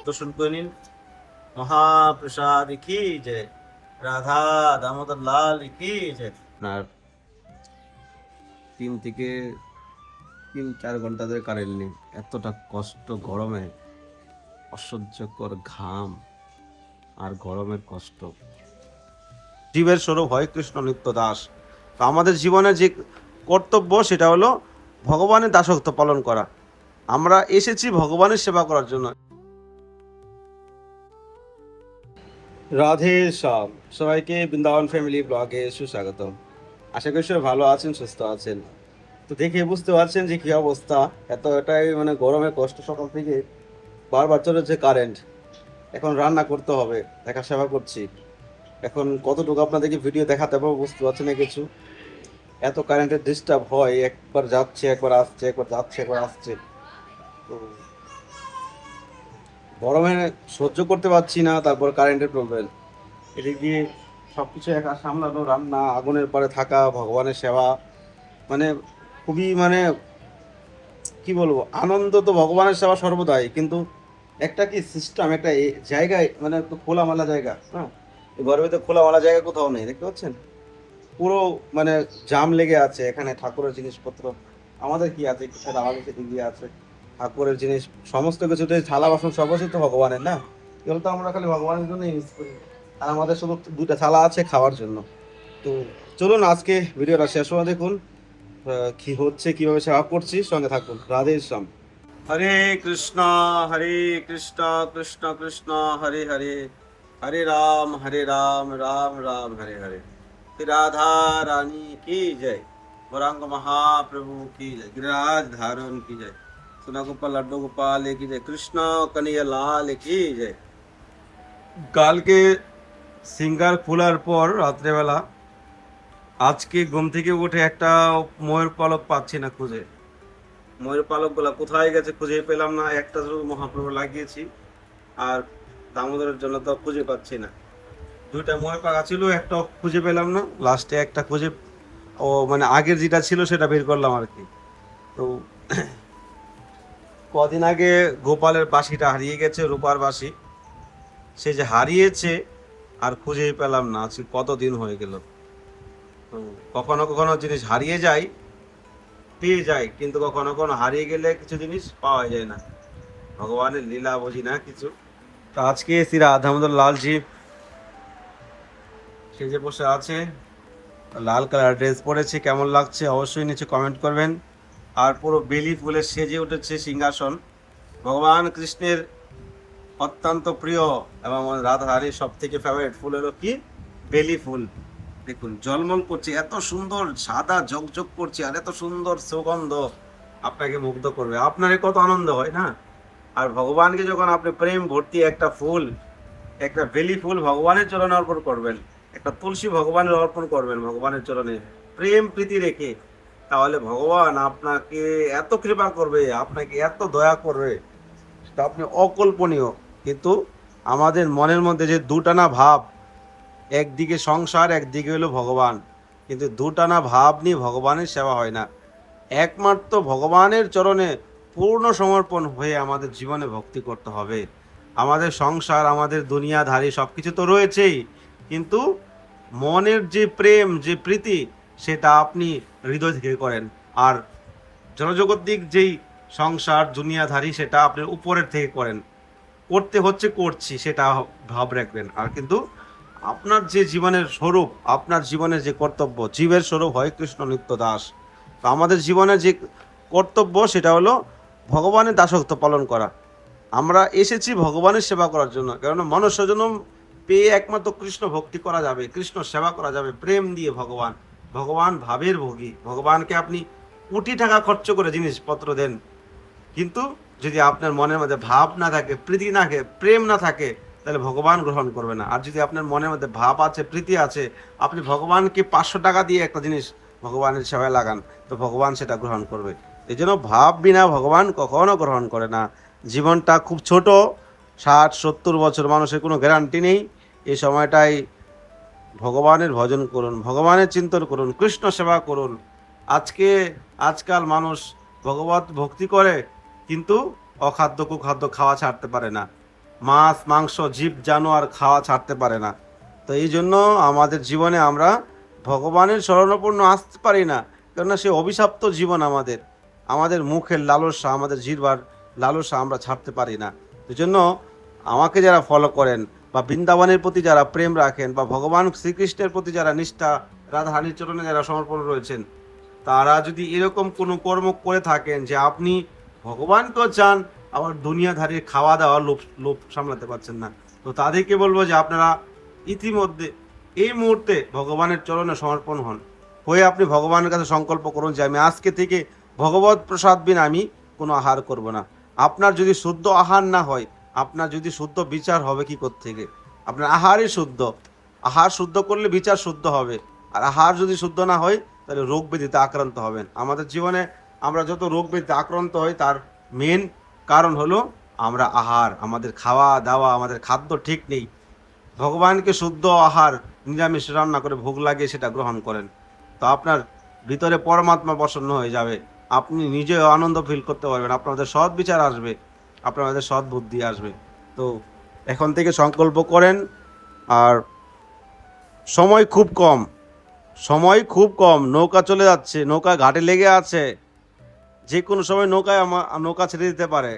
দর্শন করে নিন। মহাপ্রসাদ কি জয়, রাধা দামোদর লাল কি জয়। আপনার 3 থেকে 4 ঘন্টা ধরে কারেন্ট নেই, এতটা কষ্ট গরমে, অসহ্যকর ঘাম আর গরমের কষ্ট। জীবের স্বরূপ হয় কৃষ্ণ নিত্য দাস। তো আমাদের জীবনে যে কর্তব্য সেটা হলো ভগবানের দাসত্ব পালন করা। আমরা এসেছি ভগবানের সেবা করার জন্য। রাধে শ্যাম, সবাইকে বৃন্দাবন ফ্যামিলি ব্লগে সুস্বাগতম। আশা করি সবাই ভালো আছেন, সুস্থ আছেন। তো দেখে বুঝতে পারছেন যে কি অবস্থা, এতটাই মানে গরমে কষ্ট। সকাল থেকে বারবার চলেছে কারেন্ট, এখন রান্না করতে হবে, দেখা সেবা করছি। এখন কতটুকু আপনাদেরকে ভিডিও দেখাতে পারবো বুঝতে পারছেন না কিছু। এত কারেন্টের ডিস্টার্ব হয়, একবার যাচ্ছে একবার আসছে, একবার যাচ্ছে একবার আসছে। তো গরমে সহ্য করতে পারছি না, তারপর কারেন্টের প্রবলেম। এদিক দিয়ে সব কিছু একা সামলানো, রান্না, আগুনের পরে থাকা, ভগবানের সেবা, মানে খুবই মানে কি বলবো, আনন্দ তো ভগবানের সেবা সর্বদাই, কিন্তু একটা কি সিস্টেম, একটা জায়গায় মানে একটু খোলামেলা জায়গা, হ্যাঁ, গরমে তো খোলামেলা জায়গা কোথাও নেই, দেখতে পাচ্ছেন পুরো মানে জাম লেগে আছে। এখানে ঠাকুরের জিনিসপত্র আমাদের কি আছে, কিছু আমাদের দিক দিয়ে আছে ঠাকুরের জিনিস, সমস্ত কিছুতে থালা বাসন সব কিছু তো ভগবানের না, এগুলো তো আমরা খালি ভগবানের জন্য ইউজ করি। আর আমাদের শুধু 2টা থালা আছে খাওয়ার জন্য। তো চলুন আজকে ভিডিওটা শেষ হওয়া দেখুন, কি হচ্ছে, কিভাবে সেবা করছি, সঙ্গে থাকুন। রাধে শ্যাম। হরে কৃষ্ণ, হরে কৃষ্ণ, কৃষ্ণ কৃষ্ণ হরে হরে, হরে রাম রাম রাম হরে হরে। राधा रानी की जय, गौरांग महाप्रभु की जय, गिरिराज धारण की जय, सोना गोपाल लड्डू गोपाल की जय, कृष्ण कन्हैया लाल की जय। কালকে সিঙ্গার খোলার পর রাত্রেবেলা আজকে ঘুম থেকে উঠে একটা ময়ূর পালক পাচ্ছি না খুঁজে। ময়ূর পালক গুলা কোথায় গেছে খুঁজে পেলাম না। একটা শুধু মহাপ্রভু লাগিয়েছি, আর দামোদরের জন্য তো খুঁজে পাচ্ছি না। 2টা ময়ূর পাখা ছিল, একটা খুঁজে পেলাম না, লাস্টে একটা খুঁজে, ও মানে আগের যেটা ছিল সেটা বের করলাম আর কি। তো কদিন আগে গোপালের বাঁশিটা হারিয়ে গেছে, রূপার বাঁশি, সে যে হারিয়েছে আর খুঁজেই পেলাম না, আজকে কতদিন হয়ে গেল। তো কখনো কখনো জিনিস হারিয়ে যায়, পেয়ে যায়, কিন্তু কখনো কখনো হারিয়ে গেলে কিছু জিনিস পাওয়া যায় না। ভগবানের লীলা বুঝি না কিছু। তো আজকে শ্রী রাধামোদর লালজি সে যে বসে আছে, লাল কালার ড্রেস পরেছে, কেমন লাগছে অবশ্যই নিচে কমেন্ট করবেন। আর পুরো বেলি ফুলে সেজে উঠেছে সিংহাসন। ভগবান কৃষ্ণের অত্যন্ত প্রিয় এবং রাধারানীর সব থেকে ফেভারিট ফুল হলো কি, বেলি ফুল। দেখুন জলমল করছে, এত সুন্দর সাদা ঝকঝক করছে, আর এত সুন্দর সুগন্ধ আপনাকে মুগ্ধ করবে, আপনার কত আনন্দ হয় না। আর ভগবানকে যখন আপনি প্রেম ভর্তি একটা ফুল, একটা বেলি ফুল ভগবানের চরণে অর্পণ করবেন, একটা তুলসী ভগবানের অর্পণ করবেন ভগবানের চরণে প্রেম প্রীতি রেখে, তাহলে ভগবান আপনাকে এত কৃপা করবে, আপনাকে এত দয়া করবে, সেটা আপনি অকল্পনীয়। কিন্তু আমাদের মনের মধ্যে যে দুটানা ভাব, একদিকে সংসার একদিকে হলো ভগবান, কিন্তু দুটানা ভাব নিয়ে ভগবানের সেবা হয় না। একমাত্র ভগবানের চরণে পূর্ণ সমর্পণ হয়ে আমাদের জীবনে ভক্তি করতে হবে। আমাদের সংসার, আমাদের দুনিয়াধারী সব কিছু তো রয়েছেই, কিন্তু মনের যে প্রেম, যে প্রীতি, সেটা আপনি হৃদয় থেকে করেন। আর জনজগতিক যেই সংসার দুনিয়াধারী সেটা আপনি উপরের থেকে করেন, করতে হচ্ছে করছি সেটা ভাব রাখবেন। আর কিন্তু আপনার যে জীবনের স্বরূপ, আপনার জীবনের যে কর্তব্য, জীবের স্বরূপ হয় কৃষ্ণ নিত্য দাস। তো আমাদের জীবনে যে কর্তব্য সেটা হলো ভগবানের দাসত্ব পালন করা। আমরা এসেছি ভগবানের সেবা করার জন্য, কেননা মনুষ্য জন্ম পেয়ে একমাত্র কৃষ্ণ ভক্তি করা যাবে, কৃষ্ণ সেবা করা যাবে প্রেম দিয়ে। ভগবান, ভগবান ভাবের ভোগী। ভগবানকে আপনি কোটি টাকা খরচ করে জিনিসপত্র দেন, কিন্তু যদি আপনার মনের মধ্যে ভাব না থাকে, প্রীতি না থাকে, প্রেম না থাকে, তাহলে ভগবান গ্রহণ করবে না। আর যদি আপনার মনের মধ্যে ভাব আছে, প্রীতি আছে, আপনি ভগবানকে 500 টাকা দিয়ে একটা জিনিস ভগবানের সেবায় লাগান, তো ভগবান সেটা গ্রহণ করবে। এই জন্য ভাব বিনা ভগবান কখনো গ্রহণ করে না। জীবনটা খুব ছোট, 60-70 বছর, মানুষের কোনো গ্যারান্টি নেই। এই সময়টাই ভগবানের ভজন করুন, ভগবানের চিন্তন করুন, কৃষ্ণ সেবা করুন। আজকাল মানুষ ভগবত ভক্তি করে, কিন্তু অখাদ্য কুখাদ্য খাওয়া ছাড়তে পারে না। মাছ মাংস জীব জানোয়ার খাওয়া ছাড়তে পারে না। তো এই জন্য আমাদের জীবনে আমরা ভগবানের শরণাপন্ন আসতে পারি না, কেননা সে অভিশপ্ত জীবন আমাদের। আমাদের মুখের লালসা, আমাদের জিহ্বার লালসা আমরা ছাড়তে পারি না। এই জন্য আমাকে যারা ফলো করেন বা বৃন্দাবনের প্রতি যারা প্রেম রাখেন বা ভগবান শ্রীকৃষ্ণের প্রতি যারা নিষ্ঠা, রাধারানীর চরণে যারা সমর্পণ রয়েছেন, তারা যদি এরকম কোনো কর্ম করে থাকেন যে আপনি ভগবানকেও চান আবার দুনিয়াধারীর খাওয়া দাওয়া লোভ লোভ সামলাতে পারছেন না, তো তাদেরকে বলবো যে আপনারা ইতিমধ্যে এই মুহূর্তে ভগবানের চরণে সমর্পণ হন। হয়ে আপনি ভগবানের কাছে সংকল্প করুন যে আমি আজকে থেকে ভগবত প্রসাদ বিনা আমি কোনো আহার করব না। আপনার যদি শুদ্ধ আহার না হয়, আপনার যদি শুদ্ধ বিচার হবে কি থেকে? আপনার আহারই শুদ্ধ। আহার শুদ্ধ করলে বিচার শুদ্ধ হবে। আর আহার যদি শুদ্ধ না হয়, তাহলে রোগ ব্যাধিতে আক্রান্ত হবেন। আমাদের জীবনে আমরা যত রোগ ব্যাধিতে আক্রান্ত হই তার মেন কারণ হলো আমরা আহার, আমাদের খাওয়া দাওয়া, আমাদের খাদ্য ঠিক নেই। ভগবানকে শুদ্ধ আহার নিরামিষ রান্না করে ভোগ লাগিয়ে সেটা গ্রহণ করেন, তো আপনার ভিতরে পরমাত্মা প্রসন্ন হয়ে যাবে। আপনি নিজেও আনন্দ ফিল করতে পারবেন, আপনাদের সৎ বিচার আসবে, আপনাদের সৎ বুদ্ধি আসবে। তো এখন থেকে সংকল্প করেন। আর সময় খুব কম, সময় খুব কম, নৌকা চলে যাচ্ছে, নৌকা ঘাটে লেগে আছে, যে কোনো সময় নৌকা ছেড়ে দিতে পারে।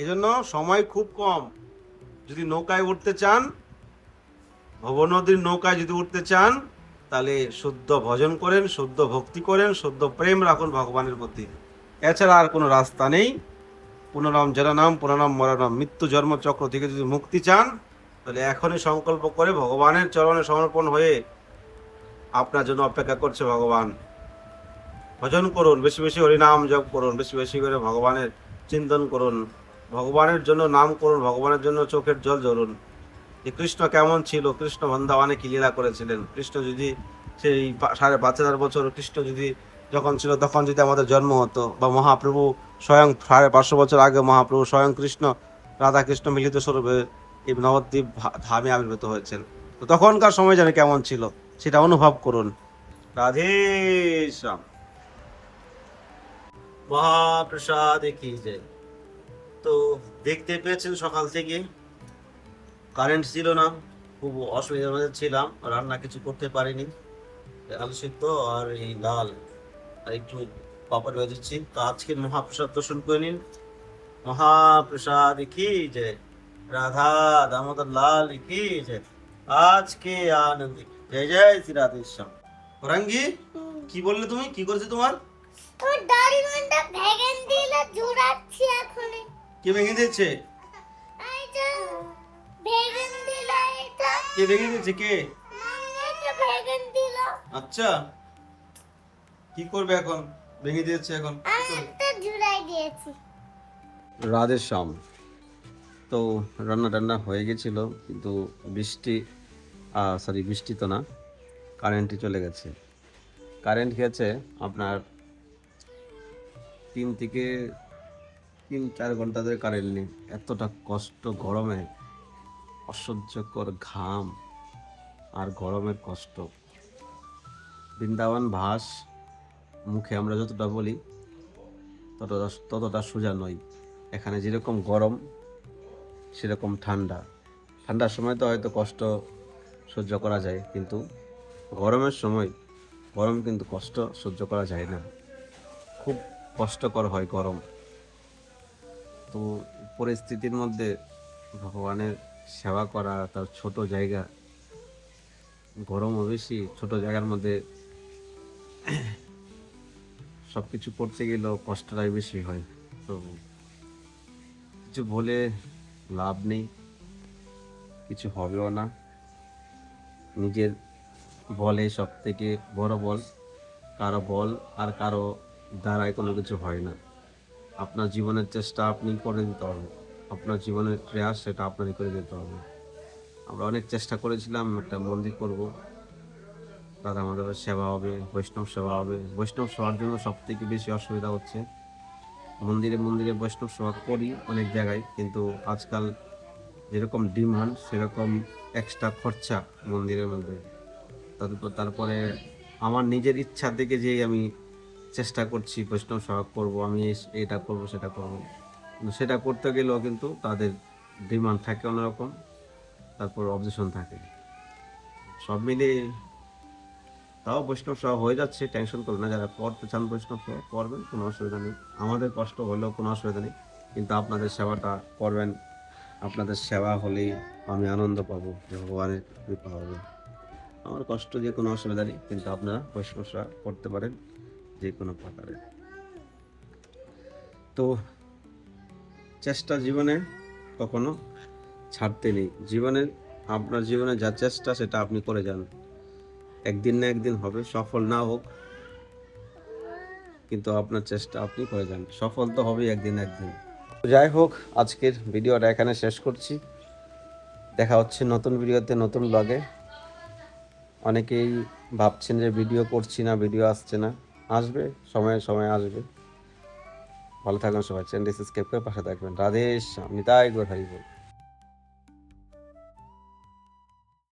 এই জন্য সময় খুব কম। যদি নৌকায় উঠতে চান, ভবনদীর নৌকায় যদি উঠতে চান, তাহলে শুদ্ধ ভজন করেন, শুদ্ধ ভক্তি করেন, শুদ্ধ প্রেম রাখুন ভগবানের প্রতি। এছাড়া আর কোনো রাস্তা নেই। পুনরাম জননাম পুনরাম মরণম, মৃত্যু জন্ম চক্র থেকে যদি মুক্তি চান, তাহলে এখনই সংকল্প করে ভগবানের চরণে সমর্পণ হয়ে আপনার জন্য অপেক্ষা করছে ভগবান। ভজন করুন, বেশি বেশি হরিনাম জপ করুন, বেশি বেশি করে ভগবানের চিন্তন করুন, ভগবানের জন্য নাম করুন, ভগবানের জন্য চোখের জল ঝরুন। যে কৃষ্ণ কেমন ছিল, কৃষ্ণ বৃন্দাবনে কি লীলা করেছিলেন। কৃষ্ণ যদি সেই 5,500 বছর কৃষ্ণ যদি যখন ছিল তখন যদি আমাদের জন্ম হতো, বা মহাপ্রভু স্বয়ং 550 বছর আগে মহাপ্রভু স্বয়ং কৃষ্ণ রাধা কৃষ্ণ মিলিত স্বরূপে এই নবদ্বীপ ধামে আবির্ভূত হয়েছেন, তো তখনকার সময় যেন কেমন ছিল সেটা অনুভব করুন। রাধে শ্যাম। মহাপ্রসাদ কি যায়। তো দেখতে পেয়েছেন সকাল থেকে কারেন্ট ছিল না, খুব অসুবিধার মধ্যে ছিলাম, রান্না কিছু করতে পারিনি। আলু সিদ্ধ আর এই ডাল আর একটু পাপড় ভেজেছি। তো আজকে মহাপ্রসাদ দর্শন করে নিন। মহাপ্রসাদ কি যে, রাধা দামোদর লাল কি যে, আজকে আনন্দ। জয় জয় শ্রী রাধেশ্যাম। ওরাঙ্গি, কি বললে তুমি? কি করছে তোমার? তোর ডরিমনটা ভেঙে দিল, জোড়াচ্ছি এখন। কে ভেঙে দিয়েছে? এই যে ভেঙে দিল, এটা কে ভেঙে দিয়েছে? কে? এটা ভেঙে দিল। আচ্ছা, কি করবে এখন? ভেঙে দিয়েছে এখন আমি একটা জোড়াই দিয়েছি। রাধে শ্যাম। তো রান্না টান্না হয়ে গেছিল, কিন্তু বৃষ্টি বৃষ্টি তো না, কারেন্টই চলে গেছে। কারেন্ট গেছে আপনার 3 থেকে 4 ঘন্টা ধরে কারেন্ট নেই। এতটা কষ্ট গরমে, অসহ্যকর ঘাম আর গরমের কষ্ট। বৃন্দাবন ভাস মুখে আমরা যতটা বলি ততটা সোজা নয়। এখানে যেরকম গরম সেরকম ঠান্ডা। ঠান্ডার সময় তো হয়তো কষ্ট সহ্য করা যায়, কিন্তু গরমের সময় গরম কিন্তু কষ্ট সহ্য করা যায় না, খুব কষ্টকর হয় গরম। তো পরিস্থিতির মধ্যে ভগবানের সেবা করা, তার ছোট জায়গা, গরমও বেশি, ছোট জায়গার মধ্যে সব কিছু করতে গেলেও কষ্টটাই বেশি হয়। তো কিছু বলে লাভ নেই, কিছু হবেও না। নিজের বলে সব থেকে বড় বল, কারো বল আর কারো দ্বারাই কোনো কিছু হয় না। আপনার জীবনের চেষ্টা আপনি করে দিতে হবে, আপনার জীবনের প্রয়াস সেটা আপনারই করে দিতে হবে। আমরা অনেক চেষ্টা করেছিলাম একটা মন্দির করব, রাধা মাধবের সেবা হবে, বৈষ্ণব সেবা হবে। বৈষ্ণব সেবার জন্য সব থেকে বেশি অসুবিধা হচ্ছে, মন্দিরে মন্দিরে বৈষ্ণব সেবা করি অনেক জায়গায়, কিন্তু আজকাল যেরকম ডিমান্ড সেরকম এক্সট্রা খরচা মন্দিরের মধ্যে। তারপরে আমার নিজের ইচ্ছা থেকে যে আমি চেষ্টা করছি বৈষ্ণব সেবা করব, আমি এটা করব সেটা করব, কিন্তু সেটা করতে গেলেও কিন্তু তাদের ডিমান্ড থাকে অন্যরকম, তারপর অবজেশন থাকে, সব মিলিয়ে তাও বৈষ্ণব সেবা হয়ে যাচ্ছে, টেনশন করবেন না। যারা পড়তে চান বৈষ্ণব সেবা পড়বেন, কোনো অসুবিধা নেই। আমাদের কষ্ট হলেও কোনো অসুবিধা নেই, কিন্তু আপনাদের সেবাটা করবেন। আপনাদের সেবা হলেই আমি আনন্দ পাবো, যে ভগবানের কৃপা হবে। আমার কষ্ট দিয়ে কোনো অসুবিধা নেই, কিন্তু আপনারা বৈষ্ণব সেবা করতে পারেন যে কোনো প্রকারে। তো চেষ্টা জীবনে কখনো ছাড়তে নেই। আপনার জীবনে যা চেষ্টা সেটা আপনি করে যান, একদিন না একদিন হবে, সফল না হোক, কিন্তু আপনার চেষ্টা আপনি করে যান, সফল তো হবেই একদিন না একদিন। যাই হোক, আজকের ভিডিওটা এখানে শেষ করছি। দেখা হচ্ছে নতুন ভিডিওতে, নতুন ব্লগে। অনেকেই ভাবছেন যে ভিডিও করছি না, ভিডিও আসছে না, আসবে, সময়ে সময়ে আসবে। ভালো থাকবেন সবাই, চ্যানেলটি সাবস্ক্রাইব করে পাশে থাকবেন। রাধেশ, নিতাই গৌর হরি বল।